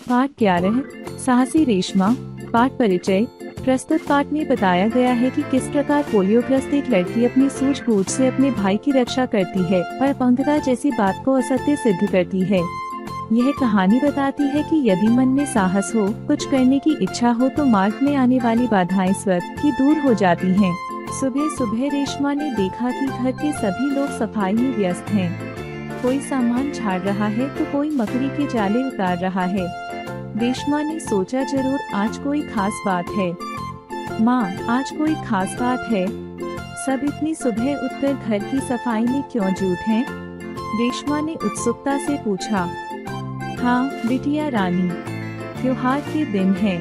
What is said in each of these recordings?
पाठ 11 साहसी रेशमा। पाठ परिचय। प्रस्तुत पाठ में बताया गया है कि किस प्रकार पोलियोग्रस्त एक लड़की अपनी सूझबूझ से अपने भाई की रक्षा करती है और अपंगता जैसी बात को असत्य सिद्ध करती है। यह कहानी बताती है कि यदि मन में साहस हो, कुछ करने की इच्छा हो तो मार्ग में आने वाली बाधाएं स्वतः ही दूर हो जाती हैं। सुबह सुबह रेशमा ने देखा कि घर के सभी लोग सफाई में व्यस्त हैं। कोई सामान झाड़ रहा है तो कोई मकड़ी के जाले उतार रहा है। रेशमा ने सोचा जरूर आज कोई खास बात है। माँ, आज कोई खास बात है? सब इतनी सुबह उठकर घर की सफाई में क्यों जुट हैं? रेशमा ने उत्सुकता से पूछा। हाँ बिटिया रानी, त्योहार के दिन है,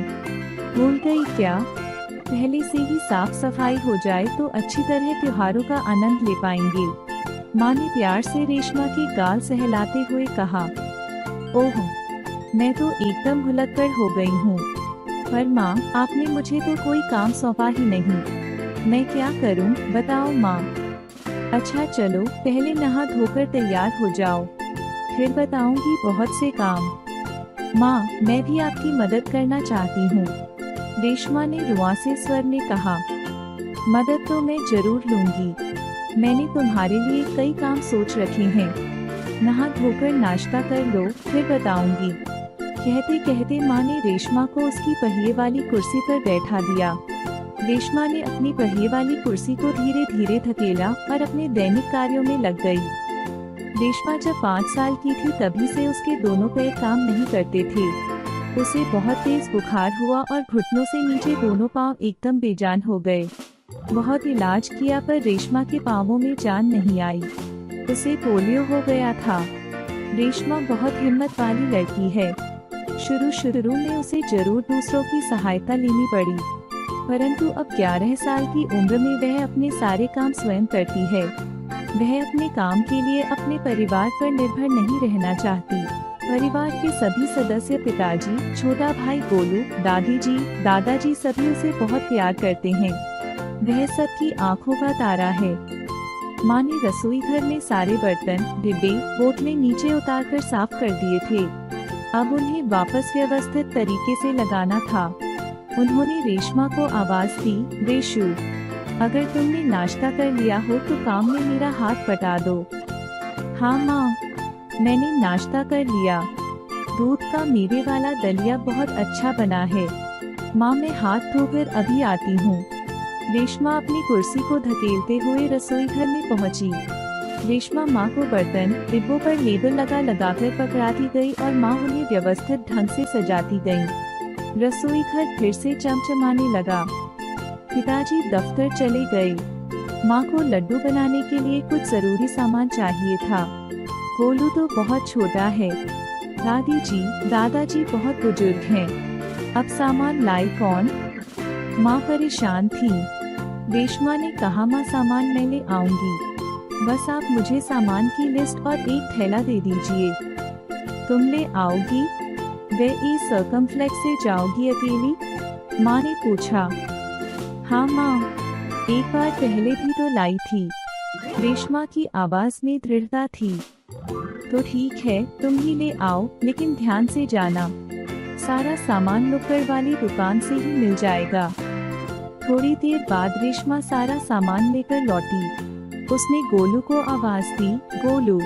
भूल गई क्या? पहले से ही साफ सफाई हो जाए तो अच्छी तरह त्योहारों का आनंद ले पाएंगे। माँ ने प्यार से रेशमा की गाल सहलाते हुए कहा। ओह, मैं तो एकदम भुलक्कड़ हो गई हूँ। पर माँ, आपने मुझे तो कोई काम सौंपा ही नहीं। मैं क्या करूँ बताओ माँ। अच्छा चलो, पहले नहा धोकर तैयार हो जाओ, फिर बताऊंगी बहुत से काम। माँ, मैं भी आपकी मदद करना चाहती हूँ, रेशमा ने रुआंसे स्वर में कहा। मदद तो मैं जरूर लूंगी, मैंने तुम्हारे लिए कई काम सोच रखे हैं। नहा धोकर नाश्ता कर लो, फिर बताऊंगी। कहते कहते माँ ने रेशमा को उसकी पहिए वाली कुर्सी पर बैठा दिया। रेशमा ने अपनी पहिए वाली कुर्सी को धीरे धीरे धकेला और अपने दैनिक कार्यों में लग गई। रेशमा जब 5 साल की थी तभी से उसके दोनों पैर काम नहीं करते थे। उसे बहुत तेज बुखार हुआ और घुटनों से नीचे दोनों पांव एकदम बेजान हो गए। बहुत इलाज किया पर रेशमा के पांवों में जान नहीं आई। उसे पोलियो हो गया था। रेशमा बहुत हिम्मत वाली लड़की है। शुरू में उसे जरूर दूसरों की सहायता लेनी पड़ी, परंतु अब 11 साल की उम्र में वह अपने सारे काम स्वयं करती है। वह अपने काम के लिए अपने परिवार पर निर्भर नहीं रहना चाहती। परिवार के सभी सदस्य, पिताजी, छोटा भाई गोलू, दादी जी, दादाजी सभी उसे बहुत प्यार करते हैं। वह सबकी आंखों का तारा है। माँ ने रसोई घर में सारे बर्तन, डिब्बे, बोतलें नीचे उतारकर साफ कर दिए थे। अब उन्हें वापस व्यवस्थित तरीके से लगाना था। उन्होंने रेशमा को आवाज दी, रेशु, अगर तुमने नाश्ता कर लिया हो तो काम में मेरा हाथ बटा दो। हाँ माँ, मैंने नाश्ता कर लिया। दूध का मेवे वाला दलिया बहुत अच्छा बना है। माँ, मैं हाथ धोकर अभी आती हूँ। रेशमा अपनी कुर्सी को धकेलते हुए रसोई घर में पहुंची। रेशमा माँ को बर्तन, डिब्बों पर लेबल लगाकर पकड़ाती गई और माँ उन्हें व्यवस्थित ढंग से सजाती गयी। रसोई घर फिर से चमचमाने लगा। पिताजी दफ्तर चले गए। माँ को लड्डू बनाने के लिए कुछ जरूरी सामान चाहिए था। गोलू तो बहुत छोटा है। दादी जी, दादाजी बहुत बुजुर्ग हैं। अब सामान लाए कौन? माँ परेशान थी। रेशमा ने कहा, माँ सामान मैं ले आऊंगी, बस आप मुझे सामान की लिस्ट और एक थैला दे दीजिए। तुम ले आओगी? वे इस सर्कमफ्लेक्स से जाओगी अकेली? माँ ने पूछा। हाँ माँ, एक बार पहले भी तो लाई थी। रेशमा की आवाज में दृढ़ता थी। तो ठीक है, तुम ही ले आओ, लेकिन ध्यान से जाना। सारा सामान नुक्कड़ वाली दुकान से ही मिल जाएगा। थोड़ी देर बाद रेशमा सारा सामान लेकर लौटी। उसने गोलू को आवाज दी, गोलू,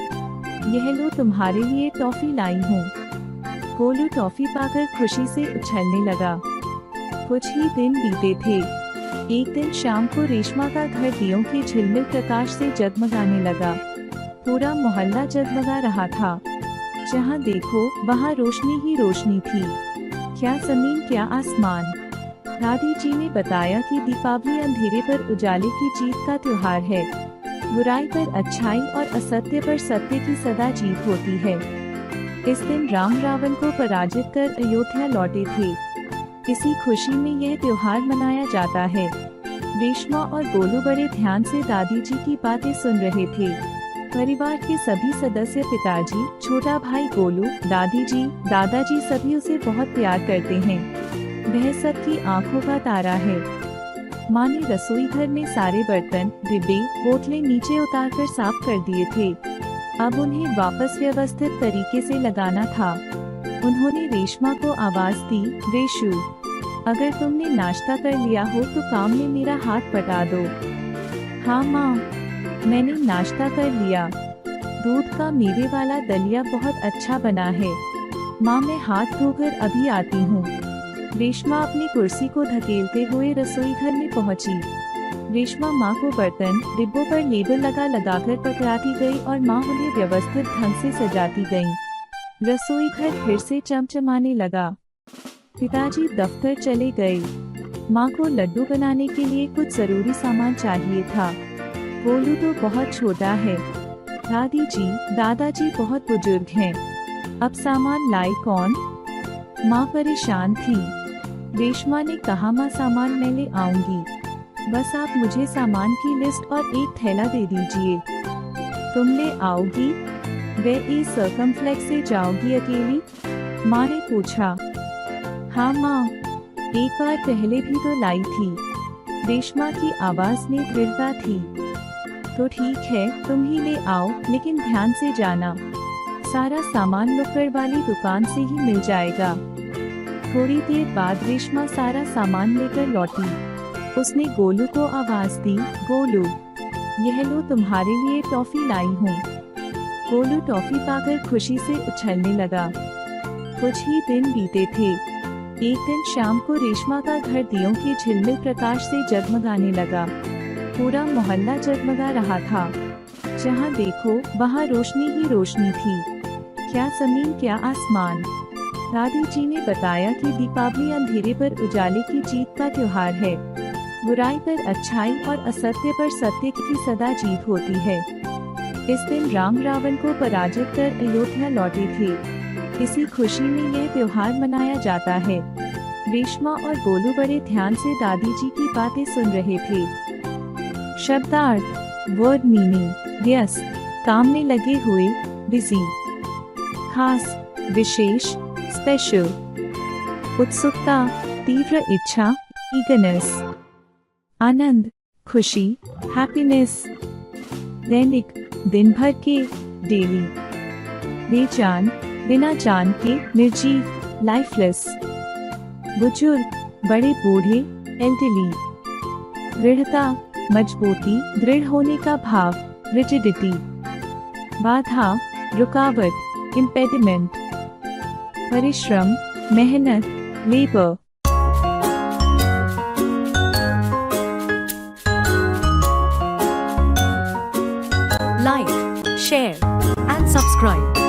यह लो तुम्हारे लिए टॉफी लाई हूँ। गोलू टॉफी पाकर खुशी से उछलने लगा। कुछ ही दिन बीते थे। एक दिन शाम को रेशमा का घर दियों के झिलमिल प्रकाश से जगमगाने लगा। पूरा मोहल्ला जगमगा रहा था। जहाँ देखो वहाँ रोशनी ही रोशनी थी। क्या जमीन क्या आसमान। दादी जी ने बताया कि दीपावली अंधेरे पर उजाले की जीत का त्योहार है। बुराई पर अच्छाई और असत्य पर सत्य की सदा जीत होती है। इस दिन राम रावण को पराजित कर अयोध्या लौटे थे। इसी खुशी में यह त्योहार मनाया जाता है। रेशमा और गोलू बड़े ध्यान से दादी जी की बातें सुन रहे थे। परिवार के सभी सदस्य, पिताजी, छोटा भाई गोलू, दादी जी, दादाजी सभी उसे बहुत प्यार करते हैं। वह सबकी आंखों का तारा है। माँ ने रसोई घर में सारे बर्तन, डिब्बे, बोतलें नीचे उतारकर साफ कर दिए थे। अब उन्हें वापस व्यवस्थित तरीके से लगाना था। उन्होंने रेशमा को आवाज दी, रेशु, अगर तुमने नाश्ता कर लिया हो तो काम में मेरा हाथ बटा दो। हाँ माँ, मैंने नाश्ता कर लिया। दूध का मेवे वाला दलिया बहुत अच्छा बना है। माँ, मैं हाथ धोकर अभी आती हूँ। रेशमा अपनी कुर्सी को धकेलते हुए रसोई घर में पहुँची। रेशमा माँ को बर्तन डिब्बों पर लेबल लगाकर पकड़ाती गई और माँ उन्हें व्यवस्थित ढंग से सजाती गईं। रसोई घर फिर से चमचमाने लगा। पिताजी दफ्तर चले गए। माँ को लड्डू बनाने के लिए कुछ जरूरी सामान चाहिए था। गोलू तो बहुत छोटा है। दादी जी, दादाजी बहुत बुजुर्ग हैं। अब सामान लाए कौन? माँ परेशान थी। रेशमा ने कहा, माँ सामान मैं ले आऊंगी, बस आप मुझे सामान की लिस्ट और एक थैला दे दीजिए। तुम ले आओगी? वे इस सर्कमफ्लेक्स से जाओगी अकेली? माँ ने पूछा। हाँ माँ, एक बार पहले भी तो लाई थी। रेशमा की आवाज में दृढ़ता थी। तो ठीक है, तुम ही ले आओ, लेकिन ध्यान से जाना। सारा सामान नुक्कड़ वाली दुकान से ही मिल जाएगा। थोड़ी देर बाद रेशमा सारा सामान लेकर लौटी। उसने गोलू को आवाज दी, गोलू, यह लो तुम्हारे लिए टॉफी लाई हूँ। गोलू टॉफी पाकर खुशी से उछलने लगा। कुछ ही दिन बीते थे। एक दिन शाम को रेशमा का घर दियों के झिलमिल प्रकाश से जगमगाने लगा। पूरा मोहल्ला जगमगा रहा था। जहाँ देखो वहाँ रोशनी ही रोशनी थी। क्या जमीन क्या आसमान। दादी जी ने बताया कि दीपावली अंधेरे पर उजाले की जीत का त्योहार है। बुराई पर अच्छाई और असत्य पर सत्य की सदा जीत होती है। इस दिन राम रावण को पराजित कर अयोध्या लौटे थे। इसी खुशी में यह त्योहार मनाया जाता है। रेशमा और गोलू बड़े ध्यान से दादी जी की बातें सुन रहे थे। शब्दार्थ, वर्ड मीनिंग, व्यस्त, काम में लगे हुए, बिजी, खास, विशेष, स्पेशल, उत्सुकता, तीव्र इच्छा, ईगरनेस, आनंद, खुशी, हैप्पीनेस, दैनिक, दिन भर के, डेली, बेजान, बिना जान के, निर्जीव, लाइफलेस, बुजुर्ग, बड़े बूढ़े, एल्डरली, दृढ़ता, मजबूती, दृढ़ होने का भाव, रिजिडिटी, बाधा, रुकावट, इम्पेडिमेंट, परिश्रम, मेहनत, labour. Like, share and subscribe.